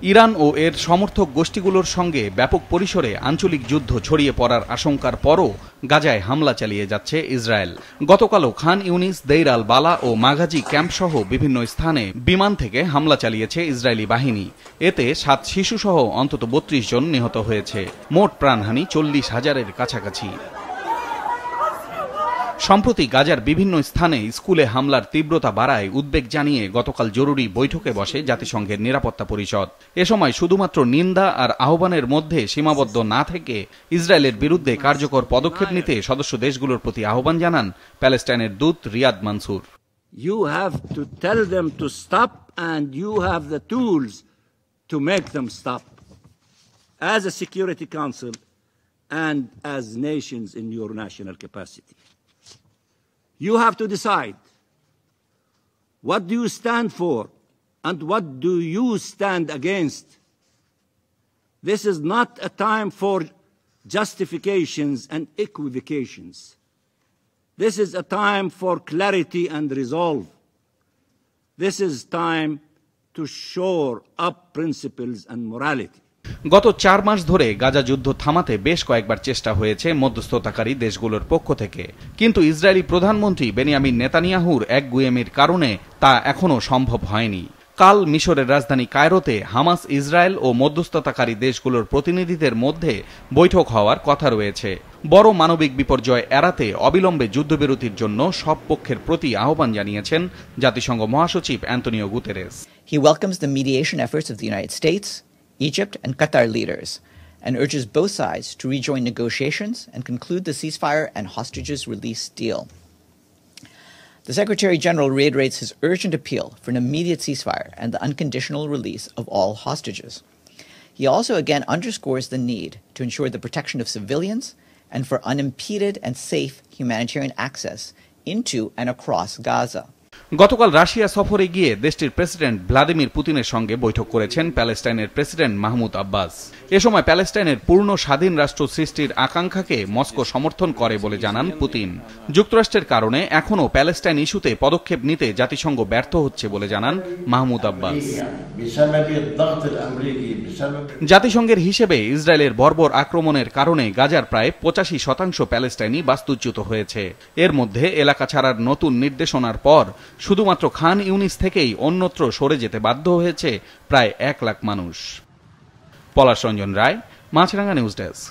Iran ও এর সমর্থক গোষ্ঠীগুলোর সঙ্গে ব্যাপক পরিসরে আঞ্চলিক যুদ্ধ ছড়িয়ে পড়ার আশঙ্কার পরও গাজায় হামলা চালিয়ে যাচ্ছে ইসরায়েল। গতকালও খান ইউনিস, দেইর আল বালা ও মাগাজি ক্যাম্পসহ বিভিন্ন স্থানে বিমান থেকে হামলা চালিয়েছে ইসরায়েলি বাহিনী। এতে 7 শিশুসহ অন্তত 32 জন নিহত হয়েছে। মোট প্রাণহানি 40,000-এর কাছাকাছি। সম্প্রতি গাজার বিভিন্ন স্থানে স্কুলে হামলার তীব্রতা বাড়ায় উদ্বেগ জানিয়ে গতকাল জরুরি বৈঠকে বসে জাতিসংঘের নিরাপত্তা পরিষদ। এ সময় শুধুমাত্র নিন্দা আর আহ্বানের মধ্যে সীমাবদ্ধ না থেকে ইসরায়েলের বিরুদ্ধে কার্যকর পদক্ষেপ নিতে সদস্য দেশগুলোর প্রতি আহ্বান জানান প্যালেস্টাইনের দূত Riyad Mansur. You have to tell them to stop and you have the tools to make them stop as a Security Council and as nations in your national capacity. You have to decide what do you stand for and what do you stand against. This is not a time for justifications and equivocations. This is a time for clarity and resolve. This is time to shore up principles and morality. গত 4 মাস ধরে গাজা যুদ্ধ থামাতে বেশ কয়েকবার চেষ্টা হয়েছে মধ্যস্থতাকারী দেশগুলোর পক্ষ থেকে, কিন্তু ইসরায়েলি প্রধানমন্ত্রী বেনিয়ামিন নেতানিয়াহুর একগুঁয়েমির কারণে তা এখনো সম্ভব হয়নি। কাল মিশরের রাজধানী কায়রোতে হামাস, ইসরায়েল ও মধ্যস্থতাকারী দেশগুলোর প্রতিনিধিদের মধ্যে বৈঠক হওয়ার কথা রয়েছে। বড় মানবিক বিপর্যয় এড়াতে অবিলম্বে যুদ্ধবিরতির জন্য সব পক্ষের প্রতি আহ্বান জানিয়েছেন জাতিসংঘ মহাসচিব Antonio Guterres. He welcomes the mediation efforts of the United States, Egypt and Qatar leaders, and urges both sides to rejoin negotiations and conclude the ceasefire and hostages release deal. The Secretary General reiterates his urgent appeal for an immediate ceasefire and the unconditional release of all hostages. He also again underscores the need to ensure the protection of civilians and for unimpeded and safe humanitarian access into and across Gaza. গতকাল Russia সফরে গিয়ে দেশটির president Vladimir পুতিনের সঙ্গে বৈঠক করেছেন প্যালেস্টাইনের president Mahmoud Abbas. এ সময় প্যালেস্টাইনের পূর্ণ স্বাধীন রাষ্ট্র সৃষ্টির আকাঙ্ক্ষাকে মস্কো সমর্থন করে বলে জানান পুতিন। যুক্তরাষ্ট্রের কারণে এখনও প্যালেস্টাইন ইস্যুতে পদক্ষেপ নিতে জাতিসংঘ ব্যর্থ হচ্ছে বলে জানান মাহমুদ আব্বাস। জাতিসংঘের হিসেবে ইসরায়েলের বর্বর আক্রমণের কারণে গাজার প্রায় 85% প্যালেস্টাইনি বাস্তুচ্যুত হয়েছে। এর মধ্যে এলাকা ছাড়ার নতুন নির্দেশনার পর শুধুমাত্র খান ইউনিস থেকেই অন্যত্র সরে যেতে বাধ্য হয়েছে প্রায় 1 লাখ মানুষ। পলাশ রঞ্জন রায়, মাছরাঙ্গা নিউজ ডেস্ক।